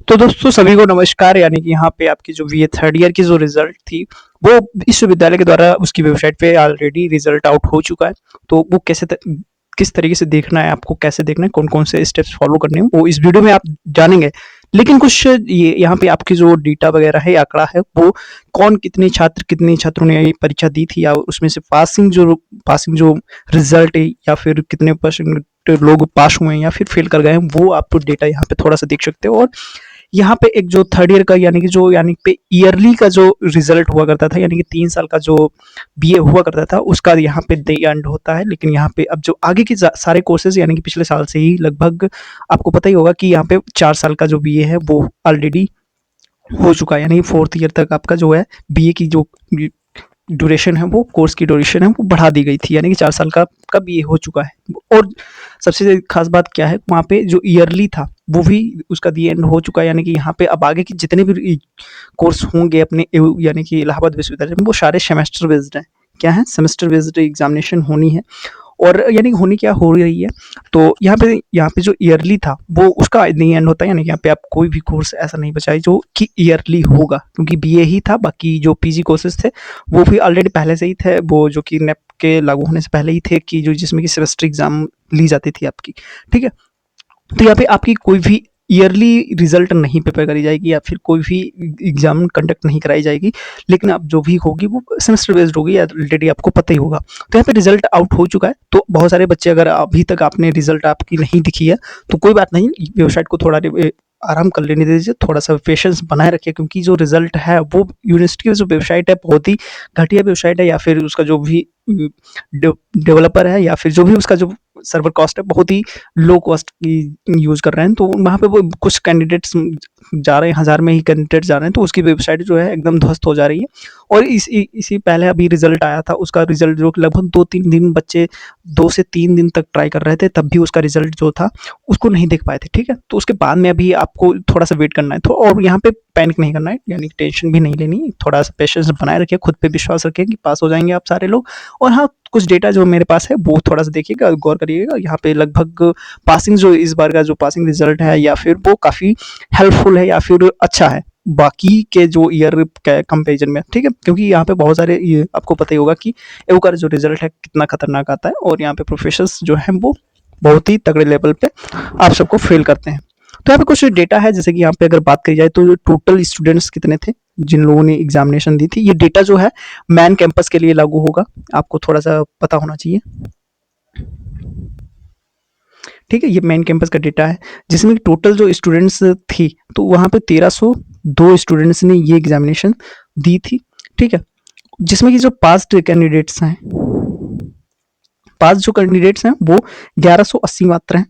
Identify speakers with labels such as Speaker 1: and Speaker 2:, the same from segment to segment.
Speaker 1: तो दोस्तों सभी को नमस्कार। यानी कि यहाँ पे आपकी जो बीए थर्ड ईयर की जो रिजल्ट थी वो विश्वविद्यालय के द्वारा उसकी वेबसाइट पे ऑलरेडी रिजल्ट आउट हो चुका है। तो वो किस तरीके से देखना है, आपको कैसे देखना है, कौन कौन से स्टेप्स फॉलो करने हैं वो इस वीडियो में आप जानेंगे। लेकिन कुछ ये यहाँ पे आपकी जो डेटा वगैरह है, आंकड़ा है, वो कौन कितने छात्रों ने ये परीक्षा दी थी या उसमें से पासिंग जो रिजल्ट है या फिर कितने परसेंट लोग पास हुए हैं या फिर फेल कर गए हैं, वो आप डेटा यहाँ पे थोड़ा सा देख सकते हो। और यहाँ पे एक जो थर्ड ईयर का यानी पे ईयरली का जो रिजल्ट हुआ करता था, यानी कि 3 साल का जो बीए हुआ करता था, उसका यहाँ पे द एंड होता है। लेकिन यहाँ पे अब जो आगे के सारे कोर्सेज यानी कि पिछले साल से ही लगभग आपको पता ही होगा कि यहाँ पे 4 साल का जो बीए है वो ऑलरेडी हो चुका है। यानी फोर्थ ईयर तक आपका जो है बीए की जो ड्यूरेशन है, वो कोर्स की ड्यूरेशन है वो बढ़ा दी गई थी, यानी कि 4 साल का बीए हो चुका है। और सबसे खास बात क्या है, वहाँ पे जो ईयरली था वो भी उसका दी एंड हो चुका है। यानी कि यहाँ पे अब आगे के जितने भी कोर्स होंगे अपने यानी कि इलाहाबाद विश्वविद्यालय में, वो सारे सेमेस्टर बेस्ड हैं। क्या है, सेमेस्टर बेस्ड एग्जामिनेशन होनी है। और यानी कि होनी क्या हो रही है, तो यहाँ पे जो ईयरली था वो उसका नहीं एंड होता है। यानी कि यहाँ पे आप कोई भी कोर्स ऐसा नहीं बचा है जो कि ईयरली होगा, क्योंकि बीए ही था। बाकी जो पीजी कोर्सेज थे वो भी ऑलरेडी पहले से ही थे, वो जो कि नेप के लागू होने से पहले ही थे, कि जो जिसमें कि सेमेस्टर एग्जाम ली जाती थी आपकी। ठीक है, तो यहाँ पे आपकी कोई भी ईयरली रिजल्ट नहीं प्रिपेयर करी जाएगी या फिर कोई भी एग्जाम कंडक्ट नहीं कराई जाएगी। लेकिन अब जो भी होगी वो सेमेस्टर बेस्ड होगी, ऑलरेडी आपको पता ही होगा। तो यहाँ पे रिजल्ट आउट हो चुका है। तो बहुत सारे बच्चे, अगर अभी तक आपने रिजल्ट आपकी नहीं दिखी है तो कोई बात नहीं, वेबसाइट को थोड़ा आराम कर लेने दीजिए, थोड़ा सा पेशेंस बनाए रखिए, क्योंकि जो रिजल्ट है वो यूनिवर्सिटी की जो वेबसाइट है बहुत ही घटिया वेबसाइट है, या फिर उसका जो भी डेवलपर है या फिर जो भी उसका जो सर्वर कॉस्ट है बहुत ही लो कॉस्ट की यूज़ कर रहे हैं। तो वहाँ पे वो कुछ कैंडिडेट्स जा रहे हैं, हज़ार में ही कैंडिडेट जा रहे हैं, तो उसकी वेबसाइट जो है एकदम ध्वस्त हो जा रही है। और इसी पहले अभी रिजल्ट आया था, उसका रिजल्ट जो लगभग 2-3 दिन बच्चे 2 से 3 दिन तक ट्राई कर रहे थे, तब भी उसका रिजल्ट जो था उसको नहीं देख पाए थे। ठीक है, तो उसके बाद में अभी आपको थोड़ा सा वेट करना है। तो और यहाँ पे पैनिक नहीं करना है, यानी टेंशन भी नहीं लेनी, थोड़ा सा पेशेंस बनाए रखिए, खुद पे विश्वास रखिए कि पास हो जाएंगे आप सारे लोग। और हाँ, कुछ डेटा जो मेरे पास है वो थोड़ा सा देखिएगा, गौर करिएगा। यहाँ पे लगभग पासिंग जो इस बार का जो पासिंग रिजल्ट है या फिर वो काफ़ी हेल्पफुल है या फिर अच्छा है बाकी के जो ईयर के कंपेरिजन में। ठीक है, क्योंकि यहाँ पे बहुत सारे, ये आपको पता ही होगा कि एवो का जो रिजल्ट है कितना खतरनाक आता है, और यहाँ पे प्रोफेसर्स जो हैं वो बहुत ही तगड़े लेवल पे आप सबको फेल करते हैं। तो यहाँ पे कुछ डेटा है, जैसे कि यहाँ पे अगर बात करी जाए तो टोटल स्टूडेंट्स कितने थे जिन लोगों ने एग्जामिनेशन दी थी। ये डेटा जो है मैन कैंपस के लिए लागू होगा, आपको थोड़ा सा पता होना चाहिए। ठीक है, ये मेन कैंपस का डेटा है, जिसमें टोटल जो स्टूडेंट्स थी तो वहाँ पे 1302 स्टूडेंट्स ने ये एग्जामिनेशन दी थी। ठीक है, जिसमें कि जो पास जो कैंडिडेट्स हैं वो 1180 मात्र हैं,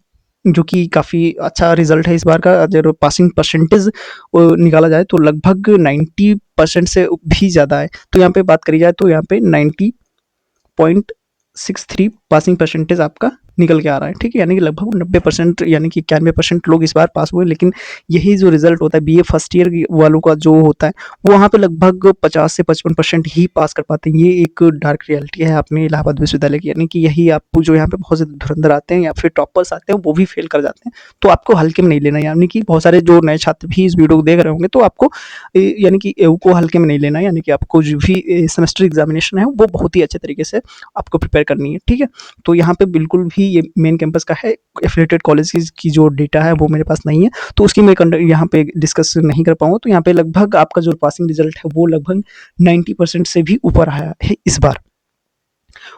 Speaker 1: जो कि काफ़ी अच्छा रिजल्ट है इस बार का। अगर पासिंग परसेंटेज निकाला जाए तो लगभग 90% से भी ज़्यादा है। तो यहाँ पे बात करी जाए तो यहाँ पे 90.63 पासिंग परसेंटेज आपका निकल के आ रहा है। ठीक है, यानी कि लगभग 90% यानी कि 91% लोग इस बार पास हुए। लेकिन यही जो रिजल्ट होता है बीए फर्स्ट ईयर वालों का जो होता है, वो वहाँ पे लगभग 50 से 55% ही पास कर पाते हैं। ये एक डार्क रियलिटी है अपने इलाहाबाद विश्वविद्यालय की, यानी कि यही आपको जो यहाँ पे बहुत से धुरंधर आते हैं या फिर टॉपर्स आते हैं वो भी फेल कर जाते हैं। तो आपको हल्के में नहीं लेना, यानी कि बहुत सारे जो नए छात्र भी इस वीडियो को देख रहे होंगे तो आपको यानी कि एवं को हल्के में नहीं लेना, यानी कि आपको जो भी सेमेस्टर एग्जामिनेशन है वो बहुत ही अच्छे तरीके से आपको प्रिपेयर करनी है। ठीक है, तो यहाँ पे बिल्कुल भी ये मेन कैंपस का है, एफिलिएटेड कॉलेज की जो डेटा है वो मेरे पास नहीं है, तो उसकी मैं यहाँ पे डिस्कस नहीं कर पाऊंगा। तो यहाँ पे लगभग आपका जो पासिंग रिजल्ट है वो लगभग 90% से भी ऊपर आया है इस बार।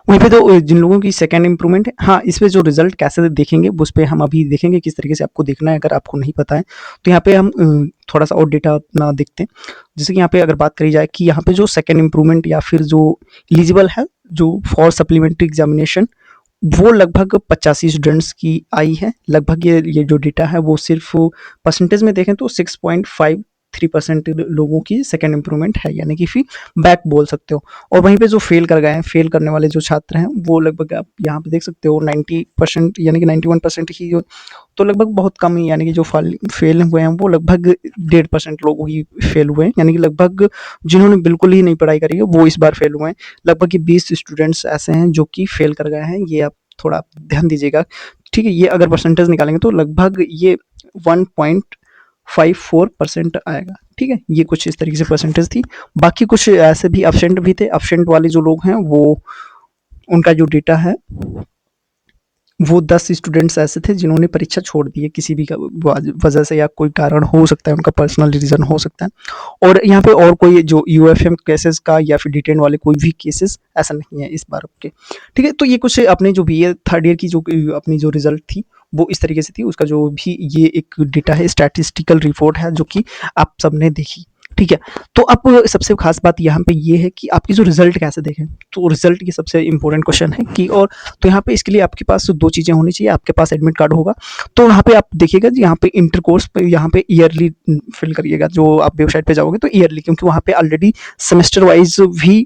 Speaker 1: वहीं पे तो जिन लोगों की सेकंड इंप्रूवमेंट है, हाँ, इस पे जो रिजल्ट कैसे देखेंगे उस पे हम अभी देखेंगे किस तरीके से आपको देखना है, अगर आपको नहीं पता है तो यहाँ पे हम थोड़ा सा और डेटा अपना देखते हैं। जैसे कि यहाँ पे अगर बात करी जाए कि यहाँ पे जो सेकंड इंप्रूवमेंट या फिर जो एलिजिबल है जो फॉर सप्लीमेंट्री एग्जामिनेशन, वो लगभग 85 स्टूडेंट्स की आई है। लगभग ये जो डेटा है वो सिर्फ परसेंटेज में देखें तो 6.53% लोगों की सेकंड इंप्रूवमेंट है, यानी कि फिर बैक बोल सकते हो। और वहीं पे जो फेल कर गए हैं, फेल करने वाले जो छात्र हैं वो लगभग आप यहाँ पे देख सकते हो 90% यानी कि 91% ही जो, तो लगभग बहुत कम ही, यानी कि जो फेल हुए हैं वो लगभग 1.5% लोग ही फेल हुए हैं, यानी कि लगभग जिन्होंने बिल्कुल ही नहीं पढ़ाई करी है वो इस बार फेल हुए हैं। लगभग ये 20 स्टूडेंट्स ऐसे हैं जो कि फेल कर गए हैं, ये आप थोड़ा ध्यान दीजिएगा। ठीक है, ये अगर परसेंटेज निकालेंगे तो लगभग ये 1.4 0.54% आएगा। ठीक है, ये कुछ इस तरीके से परसेंटेज थी। बाकी कुछ ऐसे भी एब्सेंट भी थे। एब्सेंट वाले जो लोग हैं वो, उनका जो डेटा है वो 10 स्टूडेंट्स ऐसे थे जिन्होंने परीक्षा छोड़ दी है किसी भी वजह से, या कोई कारण हो सकता है, उनका पर्सनल रीज़न हो सकता है। और यहाँ पे और कोई जो यूएफएम केसेस का या फिर डिटेन वाले कोई भी केसेस ऐसा नहीं है इस बार के। ठीक है, तो ये कुछ अपने जो बीए थर्ड ईयर की जो अपनी जो रिजल्ट थी वो इस तरीके से थी। उसका जो भी ये एक डेटा है, स्टैटिस्टिकल रिपोर्ट है, जो कि आप सबने देखी। ठीक है, तो अब सबसे खास बात यहाँ पे ये है कि आपकी जो रिजल्ट कैसे देखें। तो रिजल्ट की सबसे इंपॉर्टेंट क्वेश्चन है कि, और तो यहाँ पे इसके लिए आपके पास दो चीज़ें होनी चाहिए। आपके पास एडमिट कार्ड होगा, तो यहाँ पे आप देखिएगा यहाँ पे इंटर कोर्स पे यहाँ पे ईयरली फिल करिएगा। जो आप वेबसाइट पे जाओगे तो ईयरली, क्योंकि वहाँ पे ऑलरेडी सेमेस्टर वाइज भी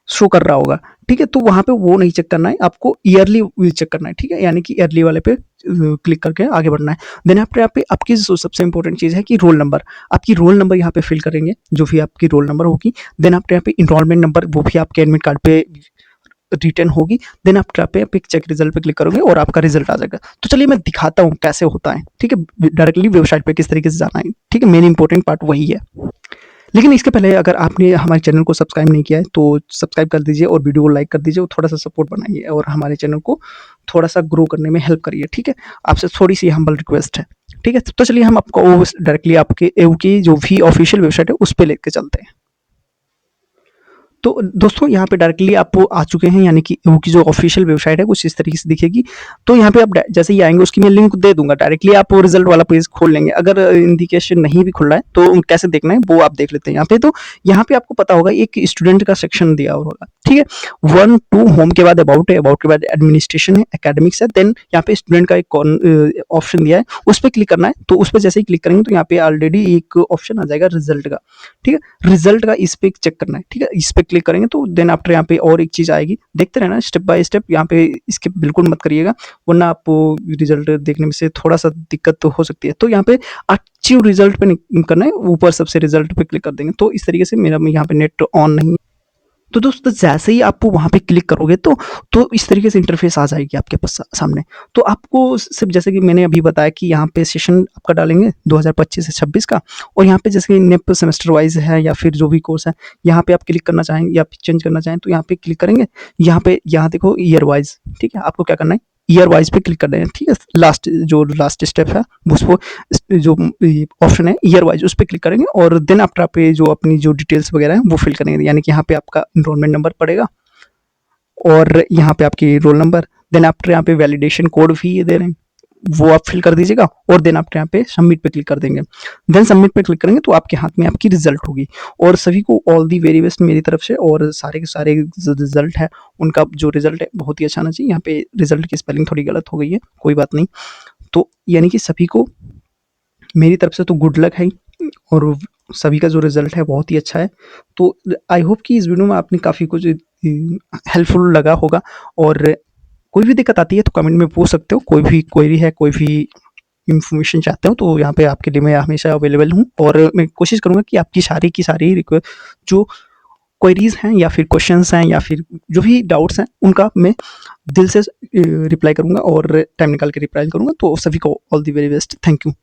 Speaker 1: शो कर रहा होगा। ठीक है, तो वहाँ पे वो नहीं चेक करना है, आपको ईयरली चेक करना है। ठीक है, यानी कि ईयरली वाले पे क्लिक करके आगे बढ़ना है। देन आपके यहाँ पे आपकी जो सबसे इंपॉर्टेंट चीज़ है कि रोल नंबर, आपकी रोल नंबर यहाँ पे फिल करेंगे, जो भी आपकी रोल नंबर होगी। देन आपके यहाँ पे इनरोलमेंट नंबर, वो भी आपके एडमिट कार्ड पे रिटर्न होगी। देन आप यहाँ पे चेक रिजल्ट पे क्लिक करोगे और आपका रिजल्ट आ जाएगा। तो चलिए मैं दिखाता हूँ कैसे होता है। ठीक है, डायरेक्टली वेबसाइट पे किस तरीके से जाना है। ठीक है, मेन इंपॉर्टेंट पार्ट वही है। लेकिन इसके पहले अगर आपने हमारे चैनल को सब्सक्राइब नहीं किया है तो सब्सक्राइब कर दीजिए और वीडियो को लाइक कर दीजिए और थोड़ा सा सपोर्ट बनाइए और हमारे चैनल को थोड़ा सा ग्रो करने में हेल्प करिए। ठीक है, आपसे थोड़ी सी हम्बल रिक्वेस्ट है। ठीक है, तो चलिए हम आपको डायरेक्टली आपके एयू की जो भी ऑफिशियल वेबसाइट है उस पर लेके चलते हैं। तो दोस्तों यहाँ पे डायरेक्टली आप आ चुके हैं, यानी कि वो की जो ऑफिशियल वेबसाइट है कुछ इस तरीके से दिखेगी। तो यहाँ पे आप जैसे ही आएंगे उसकी मैं लिंक दे दूंगा, डायरेक्टली आप वो रिजल्ट वाला पेज खोल लेंगे। अगर इंडिकेशन नहीं भी खुल रहा है तो कैसे देखना है वो आप देख लेते हैं यहाँ पे। तो यहाँ पे आपको पता होगा एक स्टूडेंट का सेक्शन दिया होगा। ठीक है, 1 2 होम के बाद अबाउट है, अबाउट के बाद एडमिनिस्ट्रेशन है, एकेडमिक्स है। देन यहाँ पे स्टूडेंट का एक ऑप्शन दिया है, उस पर क्लिक करना है। तो उस पर जैसे ही क्लिक करेंगे तो यहाँ पे ऑलरेडी एक ऑप्शन आ जाएगा रिजल्ट का। ठीक है, रिजल्ट का इस पे चेक करना है। ठीक है, इस पे क्लिक करेंगे तो देन आफ्टर यहाँ पे और एक चीज आएगी, देखते रहना स्टेप बाय स्टेप। यहाँ पे इसके बिल्कुल मत करिएगा, वरना आपको रिजल्ट देखने में से थोड़ा सा दिक्कत तो हो सकती है। तो यहाँ पे अचीव रिजल्ट पे करना है, ऊपर सबसे रिजल्ट पे क्लिक कर देंगे। तो इस तरीके से मेरा यहाँ पे नेट ऑन नहीं है। तो दोस्तों जैसे ही आप वहाँ पे क्लिक करोगे तो इस तरीके से इंटरफेस आ जाएगी आपके पास सामने। तो आपको सिर्फ जैसे कि मैंने अभी बताया कि यहाँ पे सेशन आपका डालेंगे 2025 से 26 का, और यहाँ पे जैसे कि नेप सेमेस्टर वाइज है या फिर जो भी कोर्स है, यहाँ पे आप क्लिक करना चाहेंगे या चेंज करना चाहें तो यहाँ पे क्लिक करेंगे। यहाँ देखो ईयर वाइज। ठीक है, आपको क्या करना है, ईयर वाइज पे क्लिक कर देना है। ठीक है, लास्ट स्टेप है उसको, जो ऑप्शन है ईयर वाइज, उस पर क्लिक करेंगे और देन आफ्टर आप जो अपनी जो डिटेल्स वगैरह है वो फिल करेंगे। यानी कि यहाँ पे आपका इनरोलमेंट नंबर पड़ेगा और यहाँ पे आपकी रोल नंबर। देन आफ्टर यहाँ पे वैलिडेशन कोड भी ये दे रहे हैं, वो आप फिल कर दीजिएगा और देन आप यहाँ पे सबमिट पे क्लिक कर देंगे। देन सबमिट पे क्लिक करेंगे तो आपके हाथ में आपकी रिजल्ट होगी। और सभी को ऑल दी वेरी बेस्ट मेरी तरफ से, और सारे के सारे जो रिजल्ट है उनका जो रिजल्ट है बहुत ही अच्छा आना चाहिए। यहाँ पे रिजल्ट की स्पेलिंग थोड़ी गलत हो गई है, कोई बात नहीं। तो यानी कि सभी को मेरी तरफ से तो गुड लक है, और सभी का जो रिजल्ट है बहुत ही अच्छा है। तो आई होप कि इस वीडियो में आपने काफ़ी कुछ हेल्पफुल लगा होगा। और कोई भी दिक्कत आती है तो कमेंट में पूछ सकते हो, कोई भी क्वेरी है, कोई भी इन्फॉर्मेशन चाहते हो तो यहाँ पे आपके लिए मैं हमेशा अवेलेबल हूँ। और मैं कोशिश करूँगा कि आपकी सारी की सारी जो क्वेरीज हैं या फिर क्वेश्चंस हैं या फिर जो भी डाउट्स हैं उनका मैं दिल से रिप्लाई करूँगा और टाइम निकाल के रिप्लाई करूँगा। तो सभी को all the very best, thank you.